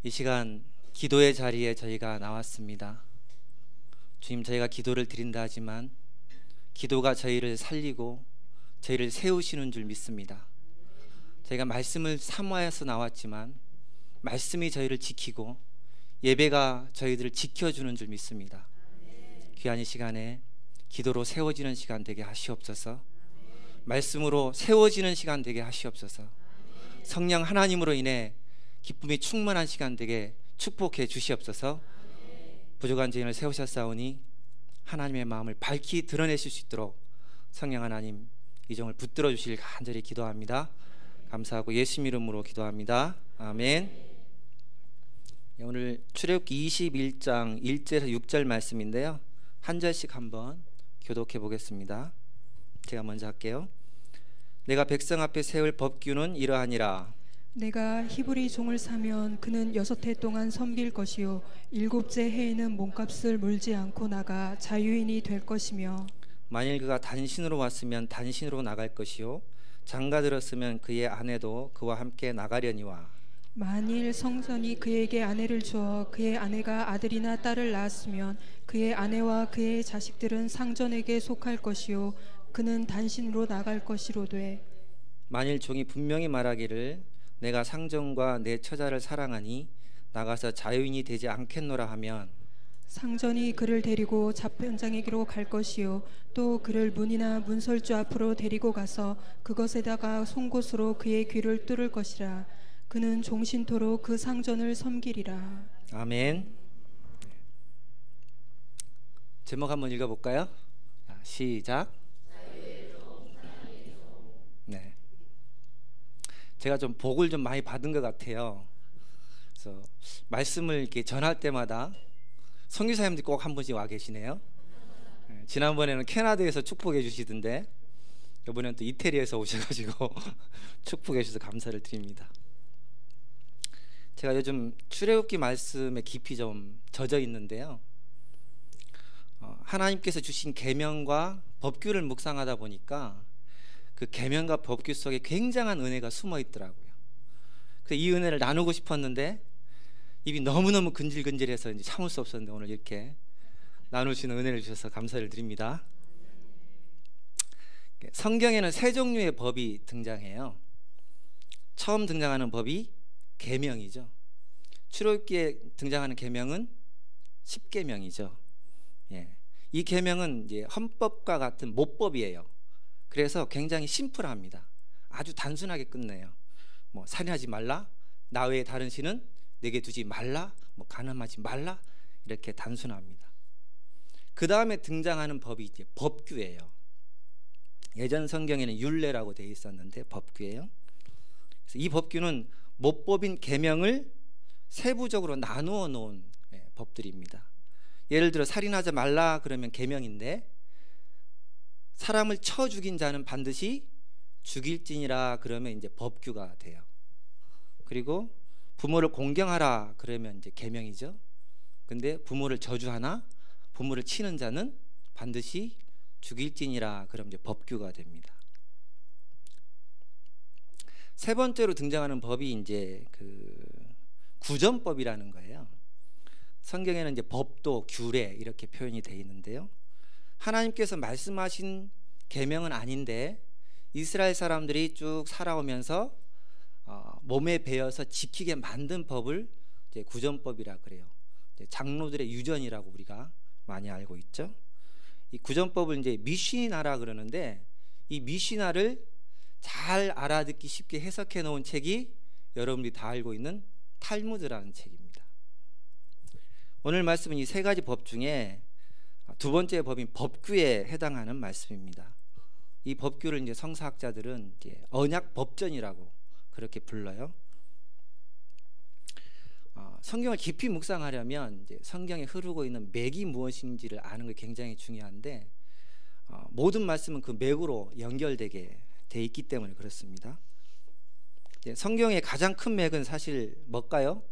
이 시간 기도의 자리에 저희가 나왔습니다. 주님, 저희가 기도를 드린다 하지만 기도가 저희를 살리고 저희를 세우시는 줄 믿습니다. 저희가 말씀을 사모해서 나왔지만 말씀이 저희를 지키고 예배가 저희들을 지켜주는 줄 믿습니다. 귀한 이 시간에 기도로 세워지는 시간 되게 하시옵소서. 말씀으로 세워지는 시간 되게 하시옵소서. 성령 하나님으로 인해 기쁨이 충만한 시간 되게 축복해 주시옵소서. 부족한 죄인을 세우셨사오니 하나님의 마음을 밝히 드러내실 수 있도록 성령 하나님 이 종을 붙들어 주실 간절히 기도합니다. 감사하고 예수님 이름으로 기도합니다. 아멘. 오늘 출애굽기 21장 1절에서 6절 말씀인데요, 한 절씩 한번 교독해 보겠습니다. 제가 먼저 할게요. 내가 백성 앞에 세울 법규는 이러하니라. 내가 히브리 종을 사면 그는 6해 동안 섬길 것이요 7째 해에는 몸값을 물지 않고 나가 자유인이 될 것이며, 만일 그가 단신으로 왔으면 단신으로 나갈 것이요 장가 들었으면 그의 아내도 그와 함께 나가려니와, 만일 성전이 그에게 아내를 주어 그의 아내가 아들이나 딸을 낳았으면 그의 아내와 그의 자식들은 상전에게 속할 것이요 그는 단신으로 나갈 것이로되, 만일 종이 분명히 말하기를 내가 상전과 내 처자를 사랑하니 나가서 자유인이 되지 않겠노라 하면, 상전이 그를 데리고 자편장에게로 갈 것이요 또 그를 문이나 문설주 앞으로 데리고 가서 그것에다가 송곳으로 그의 귀를 뚫을 것이라. 그는 종신토록 그 상전을 섬기리라. 아멘. 제목 한번 읽어볼까요? 시작. 네. 제가 좀 복을 좀 많이 받은 것 같아요. 그래서 말씀을 이렇게 전할 때마다 선교사님들이 꼭 한 분씩 와 계시네요. 지난번에는 캐나다에서 축복해 주시던데 이번에는 또 이태리에서 오셔가지고 축복해 주셔서 감사를 드립니다. 제가 요즘 출애굽기 말씀에 깊이 좀 젖어 있는데요, 하나님께서 주신 계명과 법규를 묵상하다 보니까 그 계명과 법규 속에 굉장한 은혜가 숨어 있더라고요. 그래서 이 은혜를 나누고 싶었는데 입이 너무너무 근질근질해서 이제 참을 수 없었는데 오늘 이렇게 나누시는 은혜를 주셔서 감사를 드립니다. 성경에는 세 종류의 법이 등장해요. 처음 등장하는 법이 계명이죠. 출애굽기에 등장하는 계명은 10계명이죠. 이 계명은 이제 헌법과 같은 모법이에요. 그래서 굉장히 심플합니다. 아주 단순하게 끝내요. 뭐 살인하지 말라, 나 외에 다른 신은 내게 두지 말라, 뭐 간음하지 말라, 이렇게 단순합니다. 그 다음에 등장하는 법이 이제 법규예요. 예전 성경에는 율례라고 되어 있었는데 법규예요. 그래서 이 법규는 모법인 계명을 세부적으로 나누어 놓은 법들입니다. 예를 들어 살인하지 말라 그러면 계명인데, 사람을 쳐 죽인 자는 반드시 죽일지니라 그러면 이제 법규가 돼요. 그리고 부모를 공경하라 그러면 이제 계명이죠. 근데 부모를 저주하나 부모를 치는 자는 반드시 죽일지니라 그러면 이제 법규가 됩니다. 세 번째로 등장하는 법이 이제 그 구전법이라는 거예요. 성경에는 이제 법도 규례 이렇게 표현이 되어 있는데요, 하나님께서 말씀하신 계명은 아닌데 이스라엘 사람들이 쭉 살아오면서 몸에 배어서 지키게 만든 법을 이제 구전법이라 그래요. 이제 장로들의 유전이라고 우리가 많이 알고 있죠. 이 구전법을 이제 미시나라 그러는데, 이 미시나를 잘 알아듣기 쉽게 해석해 놓은 책이 여러분들이 다 알고 있는 탈무드라는 책입니다. 오늘 말씀은 이 세 가지 법 중에 두 번째 법인 법규에 해당하는 말씀입니다. 이 법규를 이제 성사학자들은 이제 언약 법전이라고 그렇게 불러요. 성경을 깊이 묵상하려면 이제 성경에 흐르고 있는 맥이 무엇인지를 아는 게 굉장히 중요한데, 모든 말씀은 그 맥으로 연결되게 돼 있기 때문에 그렇습니다. 성경의 가장 큰 맥은 사실 뭘까요?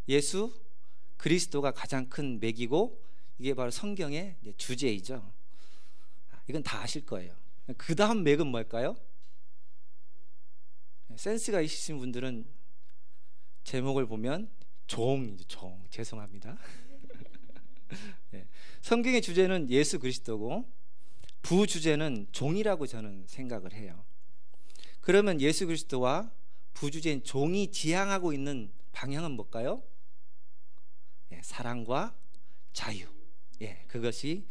예수 그리스도가 가장 큰 맥이고, 이게 바로 성경의 주제이죠. 이건 다 아실 거예요. 그 다음 맥은 뭘까요? 센스가 있으신 분들은 제목을 보면 종. 죄송합니다. 예. 성경의 주제는 예수 그리스도고 부주제는 종이라고 저는 생각을 해요. 그러면 예수 그리스도와 부주제인 종이 지향하고 있는 방향은 뭘까요? 예, 사랑과 자유. 예, 그것이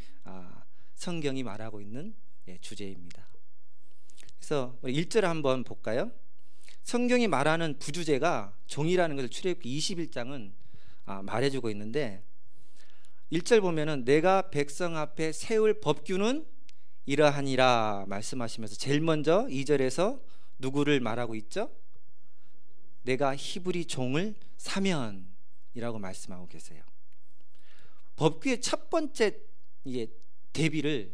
성경이 말하고 있는 주제입니다. 그래서 1절 한번 볼까요? 성경이 말하는 부주제가 종이라는 것을 출애굽기 21장은 말해주고 있는데 1절 보면은 내가 백성 앞에 세울 법규는 이러하니라 말씀하시면서 제일 먼저 2절에서 누구를 말하고 있죠? 내가 히브리 종을 사면이라고 말씀하고 계세요. 법규의 첫 번째 대비를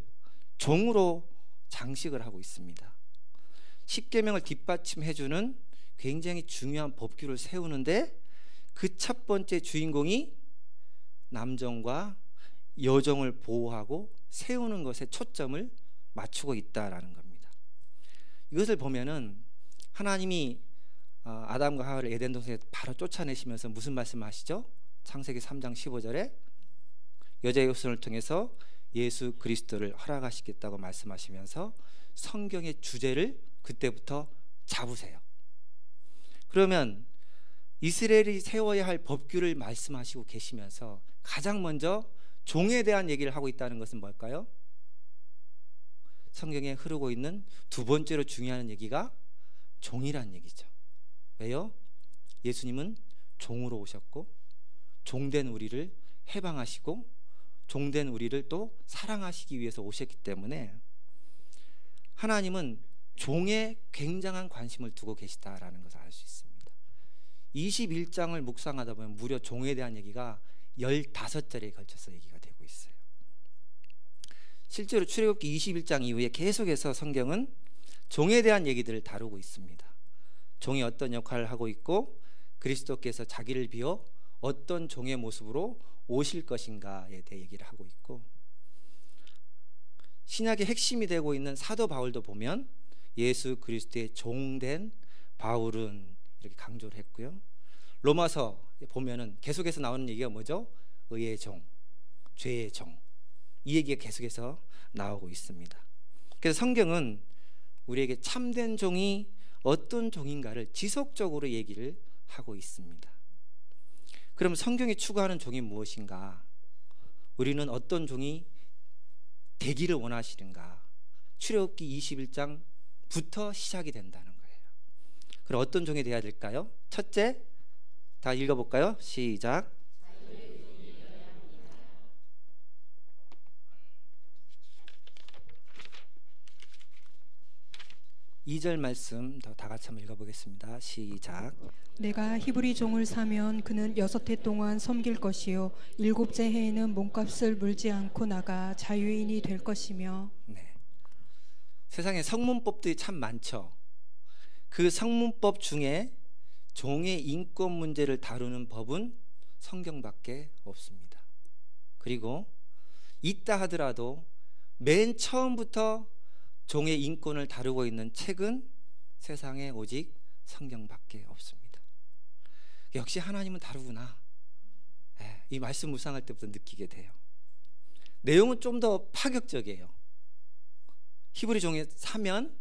종으로 장식을 하고 있습니다. 십계명을 뒷받침해주는 굉장히 중요한 법규를 세우는데 그 첫 번째 주인공이 남종과 여종을 보호하고 세우는 것에 초점을 맞추고 있다라는 겁니다. 이것을 보면은 하나님이 아담과 하와를 에덴 동산에 바로 쫓아내시면서 무슨 말씀을 하시죠? 창세기 3장 15절에 여자의 후손을 통해서 예수 그리스도를 허락하시겠다고 말씀하시면서 성경의 주제를 그때부터 잡으세요. 그러면 이스라엘이 세워야 할 법규를 말씀하시고 계시면서 가장 먼저 종에 대한 얘기를 하고 있다는 것은 뭘까요? 성경에 흐르고 있는 두 번째로 중요한 얘기가 종이란 얘기죠. 왜요? 예수님은 종으로 오셨고 종된 우리를 해방하시고 종된 우리를 또 사랑하시기 위해서 오셨기 때문에 하나님은 종에 굉장한 관심을 두고 계시다라는 것을 알 수 있습니다. 21장을 묵상하다 보면 무려 종에 대한 얘기가 15절에 걸쳐서 얘기가 되고 있어요. 실제로 출애굽기 21장 이후에 계속해서 성경은 종에 대한 얘기들을 다루고 있습니다. 종이 어떤 역할을 하고 있고 그리스도께서 자기를 비워 어떤 종의 모습으로 오실 것인가에 대해 얘기를 하고 있고, 신약의 핵심이 되고 있는 사도 바울도 보면 예수 그리스도의 종된 바울은 이렇게 강조를 했고요. 로마서 보면은 계속해서 나오는 얘기가 뭐죠? 의의 종, 죄의 종, 이 얘기가 계속해서 나오고 있습니다. 그래서 성경은 우리에게 참된 종이 어떤 종인가를 지속적으로 얘기를 하고 있습니다. 그럼 성경이 추구하는 종이 무엇인가? 우리는 어떤 종이 되기를 원하시는가? 출애굽기 21장부터 시작이 된다는 거예요. 그럼 어떤 종이 되어야 될까요? 첫째, 다 읽어볼까요? 시작. 2절 말씀 다 같이 한번 읽어보겠습니다. 시작. 내가 히브리 종을 사면 그는 6해 동안 섬길 것이요 7째 해에는 몸값을 물지 않고 나가 자유인이 될 것이며. 네. 세상에 성문법들이 참 많죠. 그 성문법 중에 종의 인권 문제를 다루는 법은 성경밖에 없습니다. 그리고 있다 하더라도 맨 처음부터 종의 인권을 다루고 있는 책은 세상에 오직 성경밖에 없습니다. 역시 하나님은 다르구나. 이 말씀 묵상할 때부터 느끼게 돼요. 내용은 좀 더 파격적이에요. 히브리 종에 사면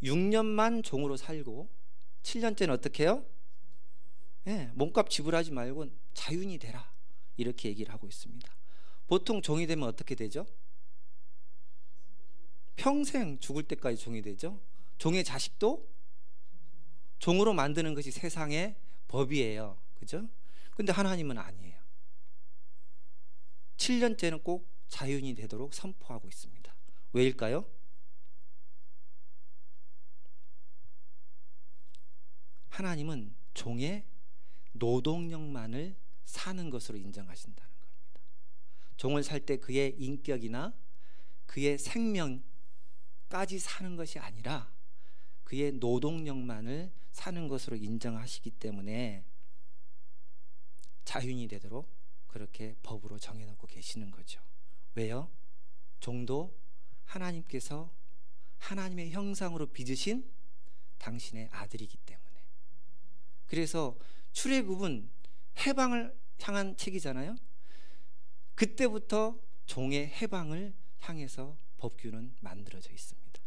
6년만 종으로 살고 7년째는 어떻게 해요? 몸값 지불하지 말고 자유인이 되라, 이렇게 얘기를 하고 있습니다. 보통 종이 되면 어떻게 되죠? 평생 죽을 때까지 종이 되죠. 종의 자식도 종으로 만드는 것이 세상의 법이에요. 그죠? 근데 하나님은 아니에요. 7년째는 꼭 자유인이 되도록 선포하고 있습니다. 왜일까요? 하나님은 종의 노동력만을 사는 것으로 인정하신다는 겁니다. 종을 살 때 그의 인격이나 그의 생명까지 사는 것이 아니라 그의 노동력만을 사는 것으로 인정하시기 때문에 자유인이 되도록 그렇게 법으로 정해놓고 계시는 거죠. 왜요? 종도 하나님께서 하나님의 형상으로 빚으신 당신의 아들이기 때문에. 그래서 출애굽은 해방을 향한 책이잖아요. 그때부터 종의 해방을 향해서 법규는 만들어져 있습니다.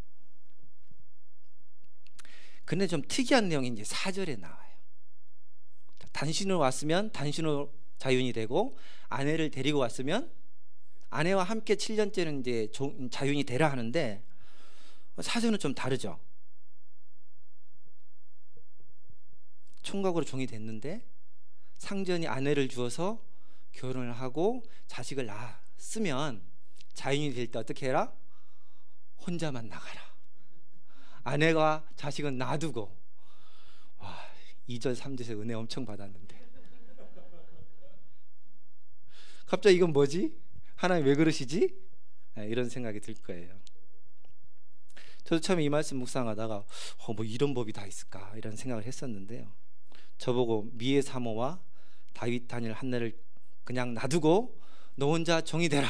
근데 좀 특이한 내용이 이제 4절에 나와요. 단신으로 왔으면 단신으로 자윤이 되고, 아내를 데리고 왔으면 아내와 함께 7년째는 이제 자윤이 되라 하는데, 4절은 좀 다르죠. 총각으로 종이 됐는데 상전이 아내를 주어서 결혼을 하고 자식을 낳았으면 자윤이 될 때 어떻게 해라? 혼자만 나가라. 아내가 자식은 놔두고. 와, 2절 3절에서 은혜 엄청 받았는데 갑자기 이건 뭐지? 하나님 왜 그러시지? 이런 생각이 들 거예요. 저도 처음에 이 말씀 묵상하다가 뭐 이런 법이 다 있을까 이런 생각을 했었는데요. 저보고 미에 사모와 다윗 다니엘 한나를 그냥 놔두고 너 혼자 종이 되라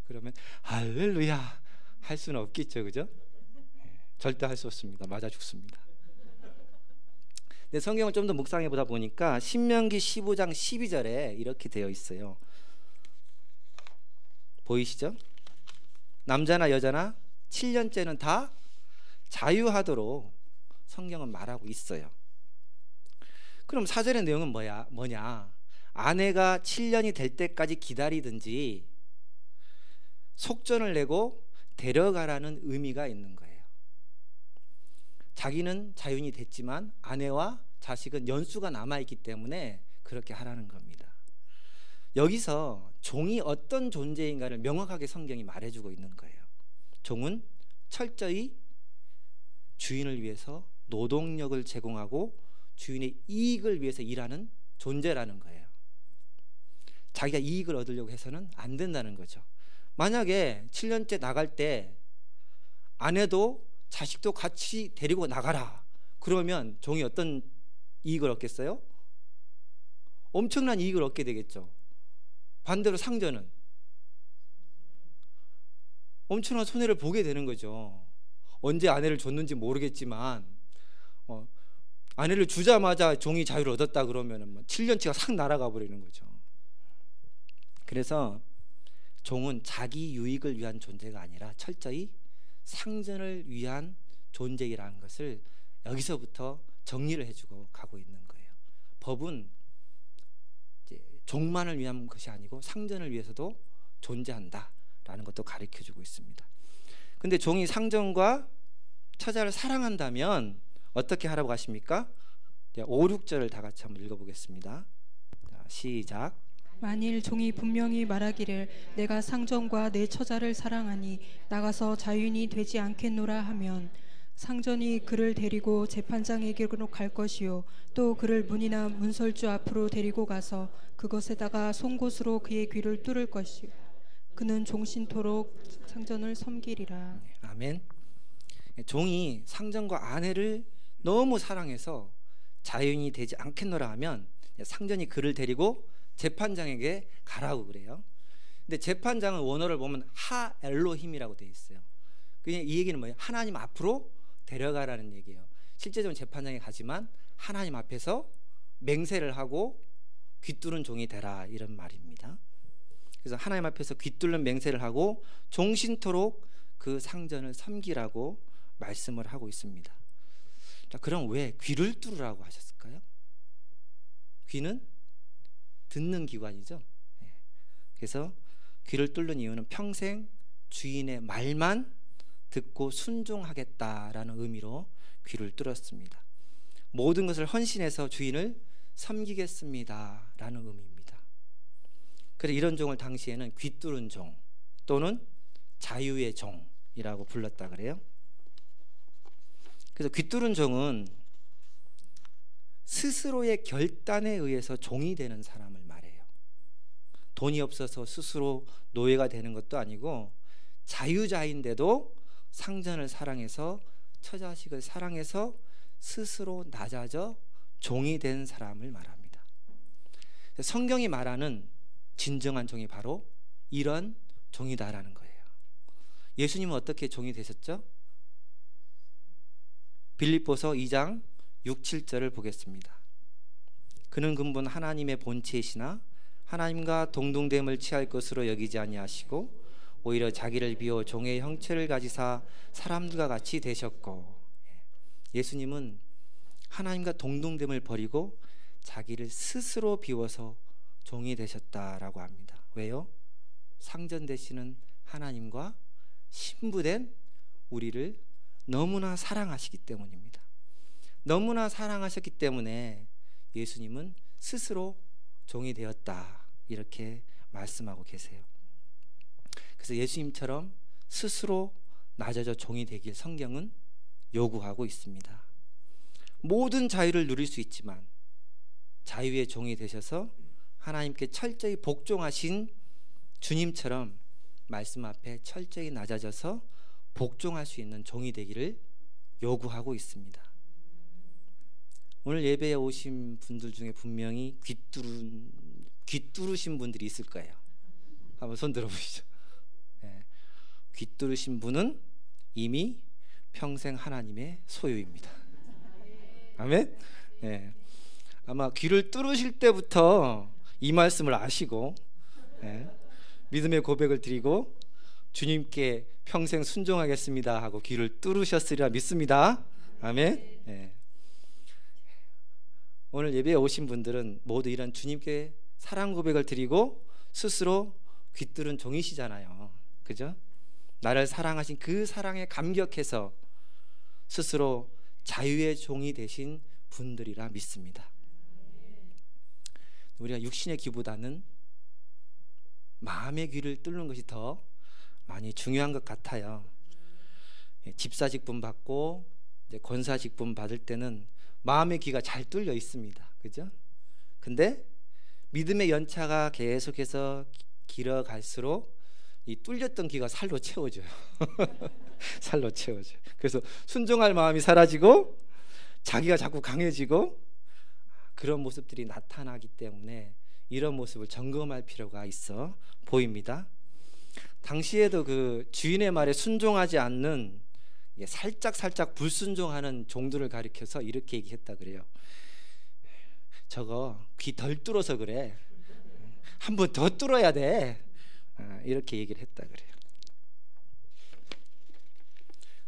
그러면 할렐루야 할 수는 없겠죠, 그죠? 절대 할 수 없습니다. 맞아 죽습니다. 근데 성경을 좀 더 묵상해 보다 보니까 신명기 15장 12절에 이렇게 되어 있어요. 보이시죠? 남자나 여자나 7년째는 다 자유하도록 성경은 말하고 있어요. 그럼 4절의 내용은 뭐냐? 아내가 7년이 될 때까지 기다리든지 속전을 내고 데려가라는 의미가 있는 거예요. 자기는 자윤이 됐지만 아내와 자식은 연수가 남아있기 때문에 그렇게 하라는 겁니다. 여기서 종이 어떤 존재인가를 명확하게 성경이 말해주고 있는 거예요. 종은 철저히 주인을 위해서 노동력을 제공하고 주인의 이익을 위해서 일하는 존재라는 거예요. 자기가 이익을 얻으려고 해서는 안 된다는 거죠. 만약에 7년째 나갈 때 아내도 자식도 같이 데리고 나가라 그러면 종이 어떤 이익을 얻겠어요? 엄청난 이익을 얻게 되겠죠. 반대로 상전은 엄청난 손해를 보게 되는 거죠. 언제 아내를 줬는지 모르겠지만 아내를 주자마자 종이 자유를 얻었다 그러면 7년치가 싹 날아가 버리는 거죠. 그래서 종은 자기 유익을 위한 존재가 아니라 철저히 상전을 위한 존재이라는 것을 여기서부터 정리를 해주고 가고 있는 거예요. 법은 이제 종만을 위한 것이 아니고 상전을 위해서도 존재한다라는 것도 가르쳐주고 있습니다. 근데 종이 상전과 처자를 사랑한다면 어떻게 하라고 하십니까? 5, 6절을 다 같이 한번 읽어보겠습니다. 자, 시작. 만일 종이 분명히 말하기를 내가 상전과 내 처자를 사랑하니 나가서 자윤이 되지 않겠노라 하면 상전이 그를 데리고 재판장에게로 갈 것이요 또 그를 문이나 문설주 앞으로 데리고 가서 그것에다가 송곳으로 그의 귀를 뚫을 것이요 그는 종신토록 상전을 섬기리라. 아멘. 종이 상전과 아내를 너무 사랑해서 자윤이 되지 않겠노라 하면 상전이 그를 데리고 재판장에게 가라고 그래요. 근데 재판장은 원어를 보면 하 엘로힘이라고 되어 있어요. 그냥 이 얘기는 뭐예요? 하나님 앞으로 데려가라는 얘기예요. 실제적으로 재판장에 가지만 하나님 앞에서 맹세를 하고 귀뚫은 종이 되라 이런 말입니다. 그래서 하나님 앞에서 귀뚫는 맹세를 하고 종신토록 그 상전을 섬기라고 말씀을 하고 있습니다. 자, 그럼 왜 귀를 뚫으라고 하셨을까요? 귀는 듣는 기관이죠. 그래서 귀를 뚫는 이유는 평생 주인의 말만 듣고 순종하겠다라는 의미로 귀를 뚫었습니다. 모든 것을 헌신해서 주인을 섬기겠습니다라는 의미입니다. 그래서 이런 종을 당시에는 귀 뚫은 종 또는 자유의 종이라고 불렀다 그래요. 그래서 귀 뚫은 종은 스스로의 결단에 의해서 종이 되는 사람을 말해요. 돈이 없어서 스스로 노예가 되는 것도 아니고 자유자인데도 상전을 사랑해서 처자식을 사랑해서 스스로 낮아져 종이 된 사람을 말합니다. 성경이 말하는 진정한 종이 바로 이런 종이다라는 거예요. 예수님은 어떻게 종이 되셨죠? 빌립보서 2장 6, 7절을 보겠습니다. 그는 근본 하나님의 본체이시나 하나님과 동등됨을 취할 것으로 여기지 아니하시고 오히려 자기를 비워 종의 형체를 가지사 사람들과 같이 되셨고, 예수님은 하나님과 동등됨을 버리고 자기를 스스로 비워서 종이 되셨다라고 합니다. 왜요? 상전되시는 하나님과 신부된 우리를 너무나 사랑하시기 때문입니다. 너무나 사랑하셨기 때문에 예수님은 스스로 종이 되었다, 이렇게 말씀하고 계세요. 그래서 예수님처럼 스스로 낮아져 종이 되길 성경은 요구하고 있습니다. 모든 자유를 누릴 수 있지만 자유의 종이 되셔서 하나님께 철저히 복종하신 주님처럼 말씀 앞에 철저히 낮아져서 복종할 수 있는 종이 되기를 요구하고 있습니다. 오늘 예배에 오신 분들 중에 분명히 귀 뚫으신 분들이 있을 거예요. 한번 손 들어보시죠. 귀 뚫으신 분은 이미 평생 하나님의 소유입니다. 아멘. 아마 귀를 뚫으실 때부터 이 말씀을 아시고 믿음의 고백을 드리고 주님께 평생 순종하겠습니다 하고 귀를 뚫으셨으리라 믿습니다. 아멘. 오늘 예배에 오신 분들은 모두 이런 주님께 사랑 고백을 드리고 스스로 귀 뚫은 종이시잖아요. 그죠? 나를 사랑하신 그 사랑에 감격해서 스스로 자유의 종이 되신 분들이라 믿습니다. 우리가 육신의 귀보다는 마음의 귀를 뚫는 것이 더 많이 중요한 것 같아요. 집사직분 받고 이제 권사직분 받을 때는 마음의 귀가 잘 뚫려 있습니다. 그죠? 근데 믿음의 연차가 계속해서 길어갈수록 이 뚫렸던 귀가 살로 채워져요. 살로 채워져요. 그래서 순종할 마음이 사라지고 자기가 자꾸 강해지고 그런 모습들이 나타나기 때문에 이런 모습을 점검할 필요가 있어 보입니다. 당시에도 그 주인의 말에 순종하지 않는 살짝 불순종하는 종들을 가리켜서 이렇게 얘기했다 그래요. 저거 귀 덜 뚫어서 그래. 한 번 더 뚫어야 돼. 이렇게 얘기를 했다 그래요.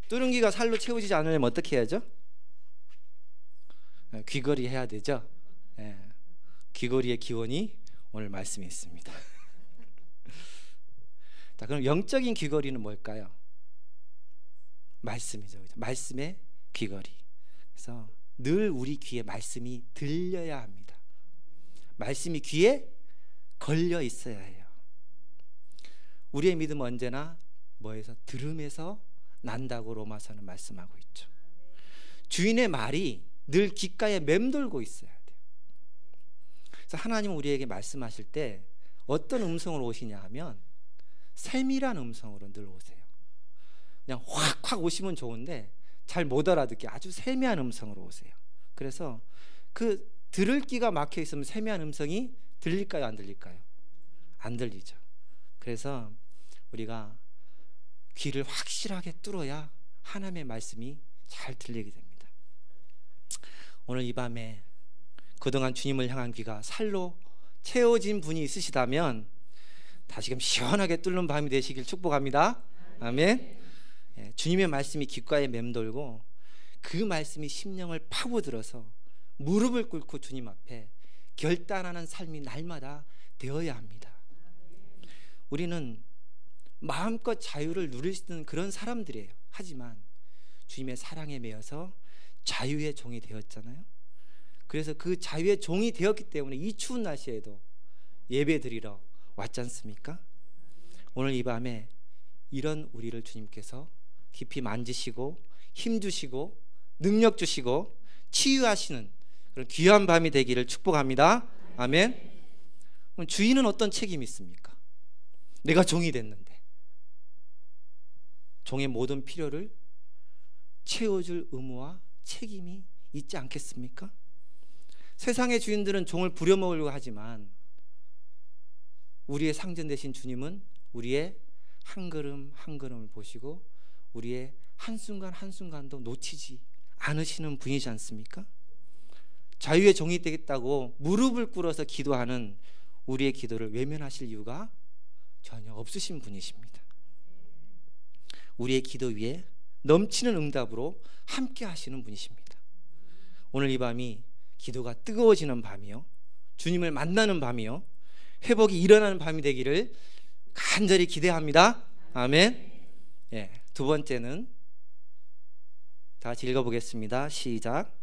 뚫은 귀가 살로 채워지지 않으려면 어떻게 해야죠? 귀걸이 해야 되죠. 귀걸이의 기원이 오늘 말씀에 있습니다. 자, 그럼 영적인 귀걸이는 뭘까요? 말씀이죠. 말씀의 귀걸이. 그래서 늘 우리 귀에 말씀이 들려야 합니다. 말씀이 귀에 걸려 있어야 해요. 우리의 믿음은 언제나 뭐에서? 들음에서 난다고 로마서는 말씀하고 있죠. 주인의 말이 늘 귓가에 맴돌고 있어야 돼요. 그래서 하나님은 우리에게 말씀하실 때 어떤 음성으로 오시냐 하면 세밀한 음성으로 늘 오세요. 그냥 확 오시면 좋은데 잘 못 알아듣게 아주 세미한 음성으로 오세요. 그래서 그 들을 귀가 막혀 있으면 세미한 음성이 들릴까요? 안 들릴까요? 안 들리죠. 그래서 우리가 귀를 확실하게 뚫어야 하나님의 말씀이 잘 들리게 됩니다. 오늘 이 밤에 그동안 주님을 향한 귀가 살로 채워진 분이 있으시다면 다시금 시원하게 뚫는 밤이 되시길 축복합니다. 아멘. 주님의 말씀이 귓가에 맴돌고 그 말씀이 심령을 파고들어서 무릎을 꿇고 주님 앞에 결단하는 삶이 날마다 되어야 합니다. 우리는 마음껏 자유를 누릴 수 있는 그런 사람들이에요. 하지만 주님의 사랑에 매여서 자유의 종이 되었잖아요. 그래서 그 자유의 종이 되었기 때문에 이 추운 날씨에도 예배 드리러 왔지 않습니까? 오늘 이 밤에 이런 우리를 주님께서 깊이 만지시고 힘 주시고 능력 주시고 치유하시는 그런 귀한 밤이 되기를 축복합니다. 아멘. 그럼 주인은 어떤 책임이 있습니까? 내가 종이 됐는데 종의 모든 필요를 채워줄 의무와 책임이 있지 않겠습니까? 세상의 주인들은 종을 부려먹으려고 하지만 우리의 상전 되신 주님은 우리의 한 걸음 한 걸음을 보시고 우리의 한순간 한순간도 놓치지 않으시는 분이지 않습니까? 자유의 종이 되겠다고 무릎을 꿇어서 기도하는 우리의 기도를 외면하실 이유가 전혀 없으신 분이십니다. 우리의 기도 위에 넘치는 응답으로 함께 하시는 분이십니다. 오늘 이 밤이 기도가 뜨거워지는 밤이요, 주님을 만나는 밤이요, 회복이 일어나는 밤이 되기를 간절히 기대합니다. 아멘. 예, 두 번째는 다 같이 읽어보겠습니다. 시작.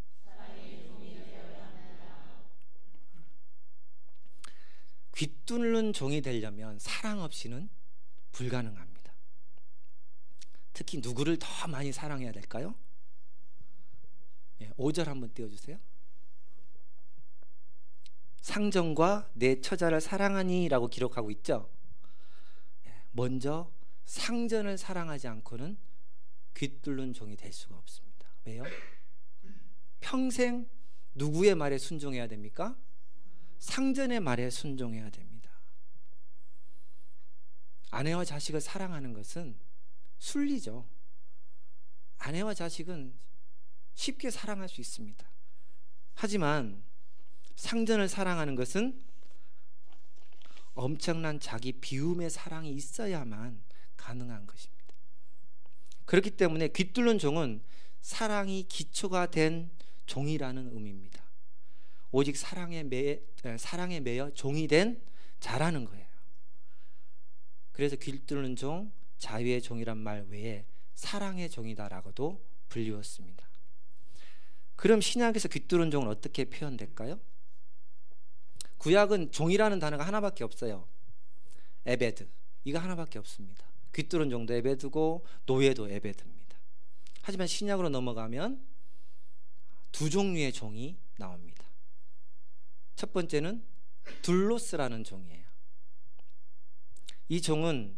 귀뚫는 종이 되려면 사랑 없이는 불가능합니다. 특히 누구를 더 많이 사랑해야 될까요? 5절 한번 띄워주세요. 상전과 내 처자를 사랑하니 라고 기록하고 있죠. 먼저 상전을 사랑하지 않고는 귀뚫는 종이 될 수가 없습니다. 왜요? 평생 누구의 말에 순종해야 됩니까? 상전의 말에 순종해야 됩니다. 아내와 자식을 사랑하는 것은 순리죠. 아내와 자식은 쉽게 사랑할 수 있습니다. 하지만 상전을 사랑하는 것은 엄청난 자기 비움의 사랑이 있어야만 가능한 것입니다. 그렇기 때문에 귀뚫는 종은 사랑이 기초가 된 종이라는 의미입니다. 오직 사랑에 매여 종이 된 자라는 거예요. 그래서 귀뚫는 종, 자유의 종이란 말 외에 사랑의 종이다라고도 불리웠습니다. 그럼 신약에서 귀뚫는 종은 어떻게 표현될까요? 구약은 종이라는 단어가 하나밖에 없어요. 에베드, 이거 하나밖에 없습니다. 귀뚫는 종도 에베드고 노예도 에베드입니다. 하지만 신약으로 넘어가면 두 종류의 종이 나옵니다. 첫 번째는 둘로스라는 종이에요. 이 종은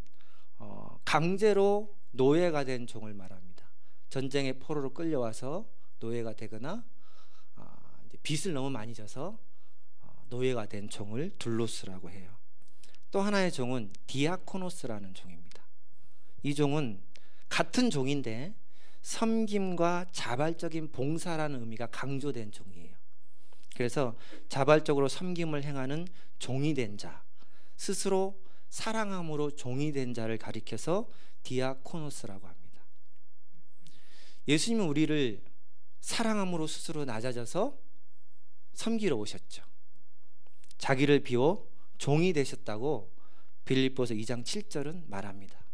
강제로 노예가 된 종을 말합니다. 전쟁의 포로로 끌려와서 노예가 되거나 빚을 너무 많이 져서 노예가 된 종을 둘로스라고 해요. 또 하나의 종은 디아코노스라는 종입니다. 이 종은 같은 종인데 섬김과 자발적인 봉사라는 의미가 강조된 종이에요. 그래서 자발적으로 섬김을 행하는 종이 된 자, 스스로 사랑함으로 종이 된 자를 가리켜서 디아코노스라고 합니다. 예수님은 우리를 사랑함으로 스스로 낮아져서 섬기러 오셨죠. 자기를 비워 종이 되셨다고 빌립보서 2장 7절은 말합니다.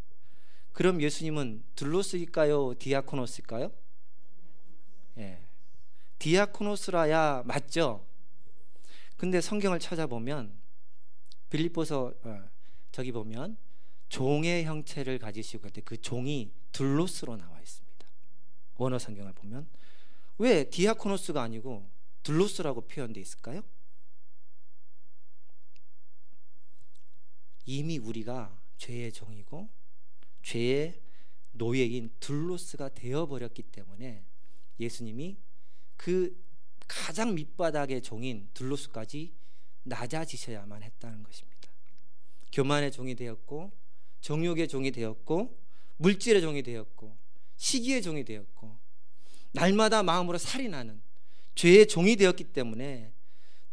그럼 예수님은 둘로스일까요? 디아코노스일까요? 예, 디아코노스라야 맞죠? 근데 성경을 찾아보면 빌립보서 저기 보면 종의 형체를 가지시고 그 종이 둘로스로 나와 있습니다. 원어 성경을 보면 왜 디아코노스가 아니고 둘로스라고 표현되어 있을까요? 이미 우리가 죄의 종이고 죄의 노예인 둘로스가 되어버렸기 때문에 예수님이 그 가장 밑바닥의 종인 둘로스까지 낮아지셔야만 했다는 것입니다. 교만의 종이 되었고 정욕의 종이 되었고 물질의 종이 되었고 시기의 종이 되었고 날마다 마음으로 살인하는 죄의 종이 되었기 때문에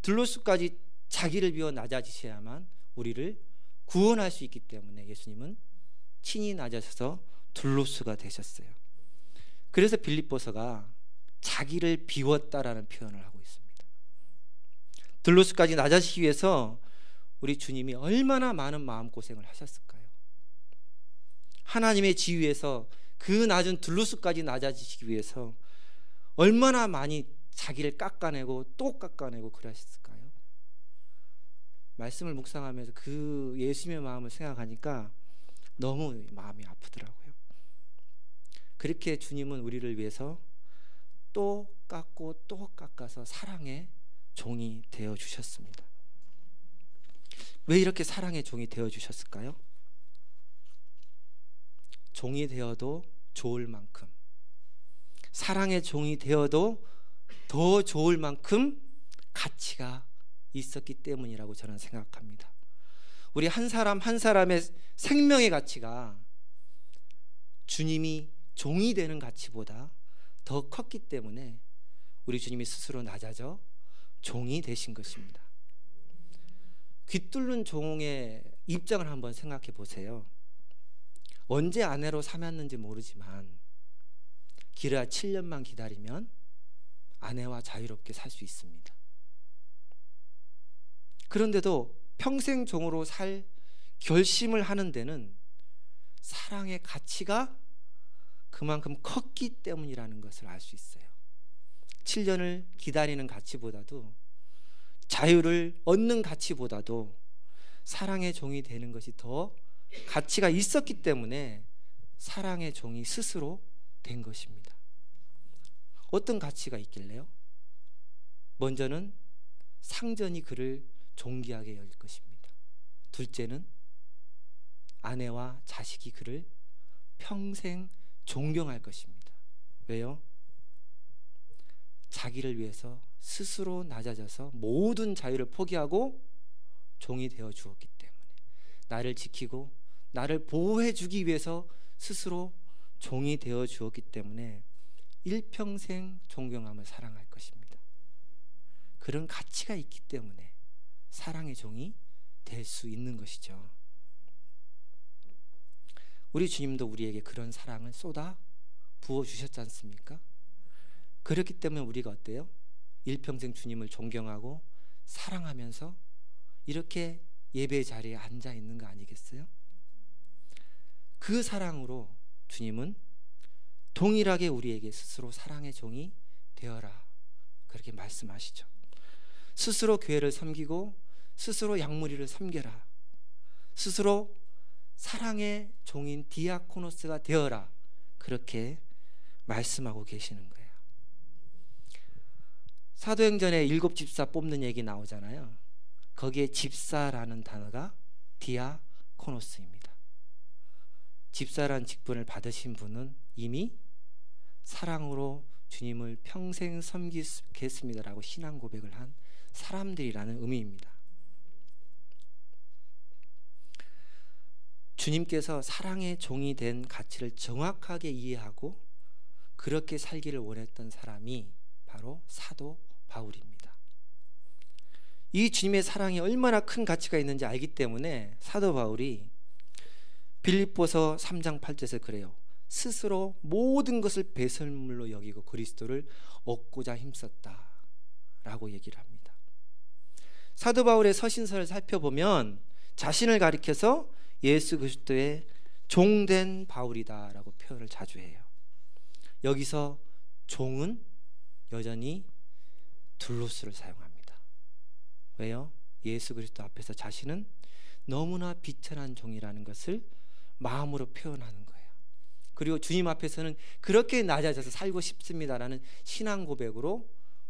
둘로스까지 자기를 비워 낮아지셔야만 우리를 구원할 수 있기 때문에 예수님은 친히 낮아져서 둘로스가 되셨어요. 그래서 빌립보서가 자기를 비웠다라는 표현을 하고 있습니다. 둘로스까지 낮아지기 위해서 우리 주님이 얼마나 많은 마음고생을 하셨을까요? 하나님의 지위에서 그 낮은 둘로스까지 낮아지시기 위해서 얼마나 많이 자기를 깎아내고 또 깎아내고 그러셨을까요? 말씀을 묵상하면서 그 예수님의 마음을 생각하니까 너무 마음이 아프더라고요. 그렇게 주님은 우리를 위해서 또 깎고 또 깎아서 사랑의 종이 되어 주셨습니다. 왜 이렇게 사랑의 종이 되어 주셨을까요? 종이 되어도 좋을 만큼, 사랑의 종이 되어도 더 좋을 만큼 가치가 있었기 때문이라고 저는 생각합니다. 우리 한 사람 한 사람의 생명의 가치가 주님이 종이 되는 가치보다 더 컸기 때문에 우리 주님이 스스로 낮아져 종이 되신 것입니다. 귀뚫는 종의 입장을 한번 생각해 보세요. 언제 아내로 삼았는지 모르지만 길어야 7년만 기다리면 아내와 자유롭게 살 수 있습니다. 그런데도 평생 종으로 살 결심을 하는 데는 사랑의 가치가 그만큼 컸기 때문이라는 것을 알 수 있어요. 7년을 기다리는 가치보다도, 자유를 얻는 가치보다도 사랑의 종이 되는 것이 더 가치가 있었기 때문에 사랑의 종이 스스로 된 것입니다. 어떤 가치가 있길래요? 먼저는 상전이 그를 존귀하게 여길 것입니다. 둘째는 아내와 자식이 그를 평생 존경할 것입니다. 왜요? 자기를 위해서 스스로 낮아져서 모든 자유를 포기하고 종이 되어 주었기 때문에, 나를 지키고 나를 보호해 주기 위해서 스스로 종이 되어 주었기 때문에 일평생 존경함을 사랑할 것입니다. 그런 가치가 있기 때문에 사랑의 종이 될 수 있는 것이죠. 우리 주님도 우리에게 그런 사랑을 쏟아 부어주셨지 않습니까? 그렇기 때문에 우리가 어때요? 일평생 주님을 존경하고 사랑하면서 이렇게 예배 자리에 앉아 있는 거 아니겠어요? 그 사랑으로 주님은 동일하게 우리에게 스스로 사랑의 종이 되어라, 그렇게 말씀하시죠. 스스로 교회를 섬기고 스스로 양무리를 섬겨라, 스스로 사랑의 종인 디아코노스가 되어라, 그렇게 말씀하고 계시는 거예요. 사도행전에 7 집사 뽑는 얘기 나오잖아요. 거기에 집사라는 단어가 디아코노스입니다. 집사라는 직분을 받으신 분은 이미 사랑으로 주님을 평생 섬기겠습니다라고 신앙 고백을 한 사람들이라는 의미입니다. 주님께서 사랑의 종이 된 가치를 정확하게 이해하고 그렇게 살기를 원했던 사람이 바로 사도 바울입니다. 이 주님의 사랑이 얼마나 큰 가치가 있는지 알기 때문에 사도 바울이 빌립보서 3장 8절에서 그래요. 스스로 모든 것을 배설물로 여기고 그리스도를 얻고자 힘썼다 라고 얘기를 합니다. 사도 바울의 서신서를 살펴보면 자신을 가리켜서 예수 그리스도의 종된 바울이다 라고 표현을 자주 해요. 여기서 종은 여전히 둘로스를 사용합니다. 왜요? 예수 그리스도 앞에서 자신은 너무나 비천한 종이라는 것을 마음으로 표현하는 거예요. 그리고 주님 앞에서는 그렇게 낮아져서 살고 싶습니다라는 신앙 고백으로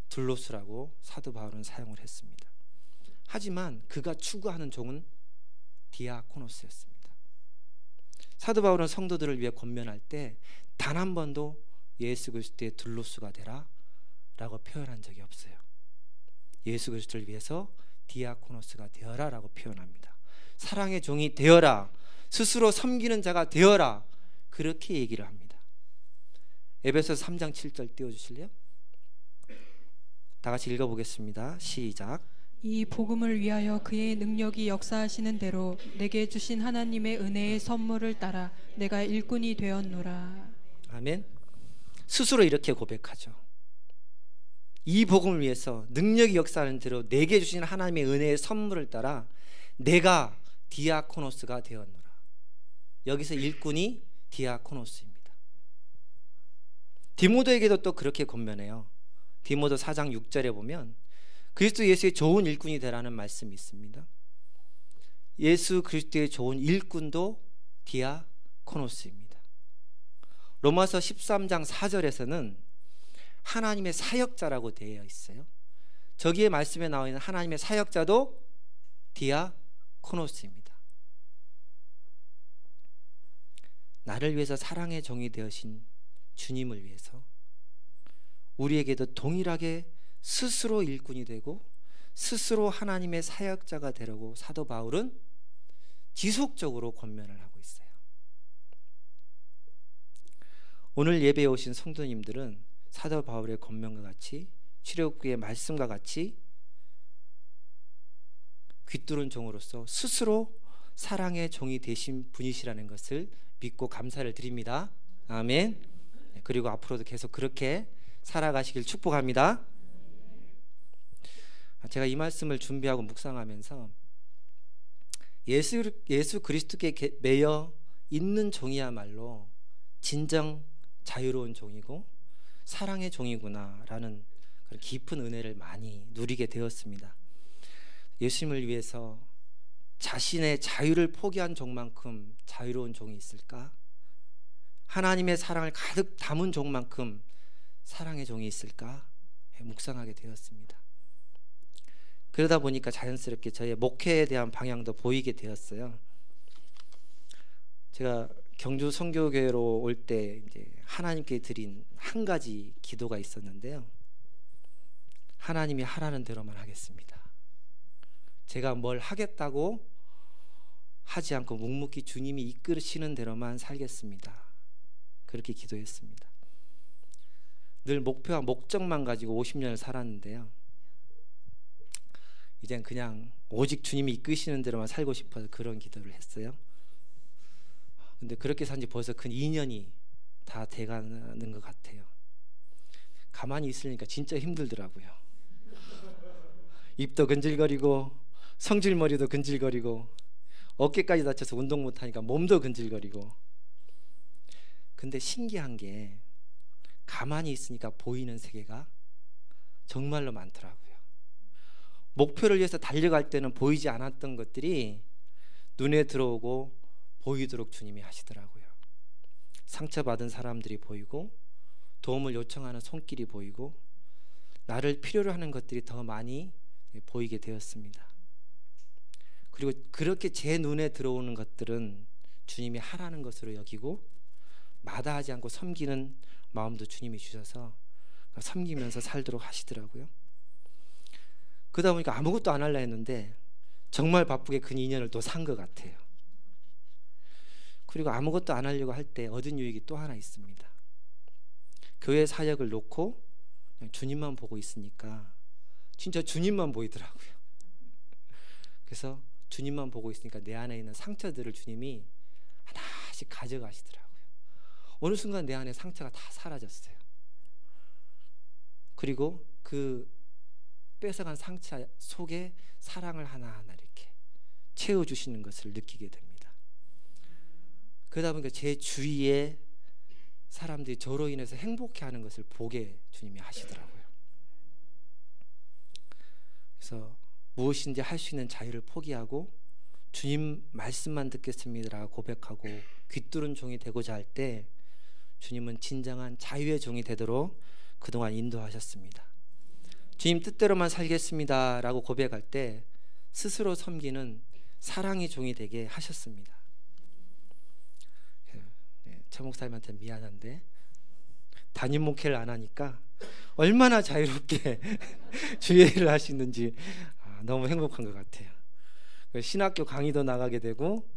둘로스라고 사도 바울은 사용을 했습니다. 하지만 그가 추구하는 종은 디아코노스였습니다. 사도 바울은 성도들을 위해 권면할 때 단 한 번도 예수 그리스도의 둘로스가 되라 라고 표현한 적이 없어요. 예수 그리스도를 위해서 디아코노스가 되어라 라고 표현합니다. 사랑의 종이 되어라, 스스로 섬기는 자가 되어라, 그렇게 얘기를 합니다. 에베소서 3장 7절 띄워주실래요? 다 같이 읽어보겠습니다. 시작. 이 복음을 위하여 그의 능력이 역사하시는 대로 내게 주신 하나님의 은혜의 선물을 따라 내가 일꾼이 되었노라. 아멘. 스스로 이렇게 고백하죠. 이 복음을 위해서 능력이 역사하는 대로 내게 주신 하나님의 은혜의 선물을 따라 내가 디아코노스가 되었노라. 여기서 일꾼이 디아코노스입니다. 디모데에게도 또 그렇게 권면해요. 디모데 4장 6절에 보면 그리스도 예수의 좋은 일꾼이 되라는 말씀이 있습니다. 예수 그리스도의 좋은 일꾼도 디아코노스입니다. 로마서 13장 4절에서는 하나님의 사역자라고 되어 있어요. 저기에 말씀에 나와 있는 하나님의 사역자도 디아코노스입니다. 나를 위해서 사랑의 종이 되으신 주님을 위해서 우리에게도 동일하게 스스로 일꾼이 되고 스스로 하나님의 사역자가 되려고 사도 바울은 지속적으로 권면을 하고 있어요. 오늘 예배에 오신 성도님들은 사도 바울의 권면과 같이 출애굽기의 말씀과 같이 귀뚫은 종으로서 스스로 사랑의 종이 되신 분이시라는 것을 믿고 감사를 드립니다. 아멘. 그리고 앞으로도 계속 그렇게 살아가시길 축복합니다. 제가 이 말씀을 준비하고 묵상하면서 예수 그리스도께 매여 있는 종이야말로 진정 자유로운 종이고 사랑의 종이구나라는 그런 깊은 은혜를 많이 누리게 되었습니다. 예수님을 위해서 자신의 자유를 포기한 종만큼 자유로운 종이 있을까? 하나님의 사랑을 가득 담은 종만큼 사랑의 종이 있을까? 묵상하게 되었습니다. 그러다 보니까 자연스럽게 저의 목회에 대한 방향도 보이게 되었어요. 제가 경주 선교교회로 올 때 이제 하나님께 드린 한 가지 기도가 있었는데요. 하나님이 하라는 대로만 하겠습니다. 제가 뭘 하겠다고 하지 않고 묵묵히 주님이 이끌으시는 대로만 살겠습니다. 그렇게 기도했습니다. 늘 목표와 목적만 가지고 50년을 살았는데요. 이젠 그냥 오직 주님이 이끄시는 대로만 살고 싶어서 그런 기도를 했어요. 근데 그렇게 산지 벌써 근 2년이 다 돼가는 것 같아요. 가만히 있으니까 진짜 힘들더라고요. 입도 근질거리고 성질머리도 근질거리고 어깨까지 다쳐서 운동 못하니까 몸도 근질거리고. 근데 신기한 게 가만히 있으니까 보이는 세계가 정말로 많더라고요. 목표를 위해서 달려갈 때는 보이지 않았던 것들이 눈에 들어오고 보이도록 주님이 하시더라고요. 상처받은 사람들이 보이고 도움을 요청하는 손길이 보이고 나를 필요로 하는 것들이 더 많이 보이게 되었습니다. 그리고 그렇게 제 눈에 들어오는 것들은 주님이 하라는 것으로 여기고 마다하지 않고 섬기는 마음도 주님이 주셔서 섬기면서 살도록 하시더라고요. 그러다 보니까 아무것도 안 하려 했는데 정말 바쁘게 근 2년을 또 산 것 같아요. 그리고 아무것도 안 하려고 할 때 얻은 유익이 또 하나 있습니다. 교회 사역을 놓고 그냥 주님만 보고 있으니까 진짜 주님만 보이더라고요. 그래서 주님만 보고 있으니까 내 안에 있는 상처들을 주님이 하나씩 가져가시더라고요. 어느 순간 내 안에 상처가 다 사라졌어요. 그리고 그 뺏어간 상처 속에 사랑을 하나하나 이렇게 채워주시는 것을 느끼게 됩니다. 그러다 보니까 제 주위에 사람들이 저로 인해서 행복해하는 것을 보게 주님이 하시더라고요. 그래서 무엇인지 할 수 있는 자유를 포기하고 주님 말씀만 듣겠습니다라고 고백하고 귀뚫은 종이 되고자 할 때 주님은 진정한 자유의 종이 되도록 그동안 인도하셨습니다. 주님 뜻대로만 살겠습니다라고 고백할 때 스스로 섬기는 사랑의 종이 되게 하셨습니다. 차 목사님한테 미안한데 담임 목회를 안 하니까 얼마나 자유롭게 주일을 하시는지 너무 행복한 것 같아요. 신학교 강의도 나가게 되고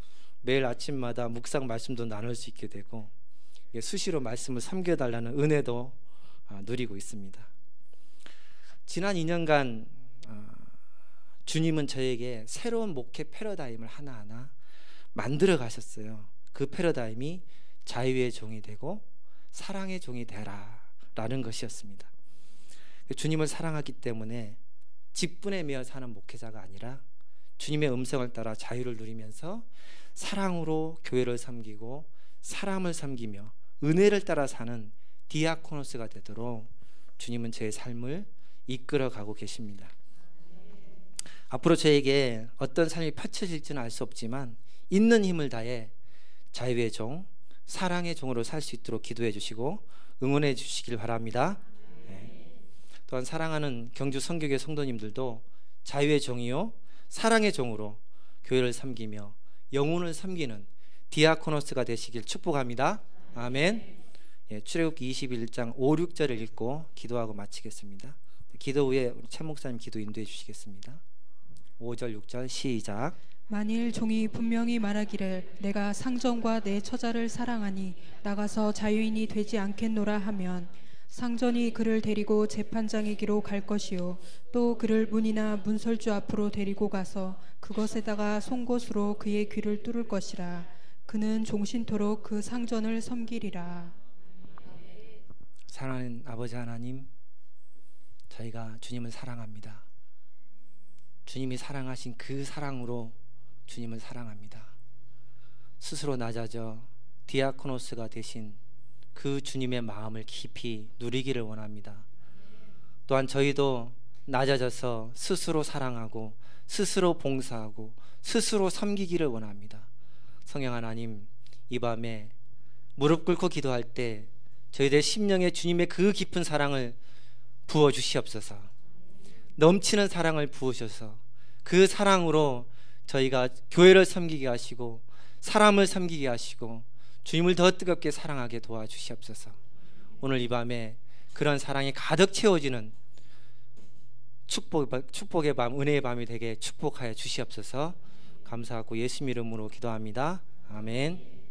매일 아침마다 묵상 말씀도 나눌 수 있게 되고 수시로 말씀을 섬겨달라는 은혜도 누리고 있습니다. 지난 2년간 주님은 저에게 새로운 목회 패러다임을 하나하나 만들어 가셨어요. 그 패러다임이 자유의 종이 되고 사랑의 종이 되라 라는 것이었습니다. 주님을 사랑하기 때문에 직분에 매여 사는 목회자가 아니라 주님의 음성을 따라 자유를 누리면서 사랑으로 교회를 섬기고 사람을 섬기며 은혜를 따라 사는 디아코노스가 되도록 주님은 제 삶을 이끌어가고 계십니다. 앞으로 저에게 어떤 삶이 펼쳐질지는 알 수 없지만 있는 힘을 다해 자유의 종, 사랑의 종으로 살 수 있도록 기도해 주시고 응원해 주시길 바랍니다. 또한 사랑하는 경주 선교회 성도님들도 자유의 종이요 사랑의 종으로 교회를 섬기며 영혼을 섬기는 디아코노스가 되시길 축복합니다. 아멘. 출애굽기 21장 5, 6절을 읽고 기도하고 마치겠습니다. 기도 후에 최 목사님 기도 인도해 주시겠습니다. 5절 6절 시작. 만일 종이 분명히 말하기를 내가 상전과 내 처자를 사랑하니 나가서 자유인이 되지 않겠노라 하면 상전이 그를 데리고 재판장에게로 갈 것이요 또 그를 문이나 문설주 앞으로 데리고 가서 그것에다가 송곳으로 그의 귀를 뚫을 것이라. 그는 종신토록 그 상전을 섬기리라. 사랑하는 아버지 하나님, 저희가 주님을 사랑합니다. 주님이 사랑하신 그 사랑으로 주님을 사랑합니다. 스스로 낮아져 디아코노스가 되신 그 주님의 마음을 깊이 누리기를 원합니다. 또한 저희도 낮아져서 스스로 사랑하고 스스로 봉사하고 스스로 섬기기를 원합니다. 성령 하나님, 이 밤에 무릎 꿇고 기도할 때 저희들 심령에 주님의 그 깊은 사랑을 부어주시옵소서. 넘치는 사랑을 부으셔서 그 사랑으로 저희가 교회를 섬기게 하시고 사람을 섬기게 하시고 주님을 더 뜨겁게 사랑하게 도와주시옵소서. 오늘 이 밤에 그런 사랑이 가득 채워지는 축복의 밤, 은혜의 밤이 되게 축복하여 주시옵소서. 감사하고 예수님 이름으로 기도합니다. 아멘.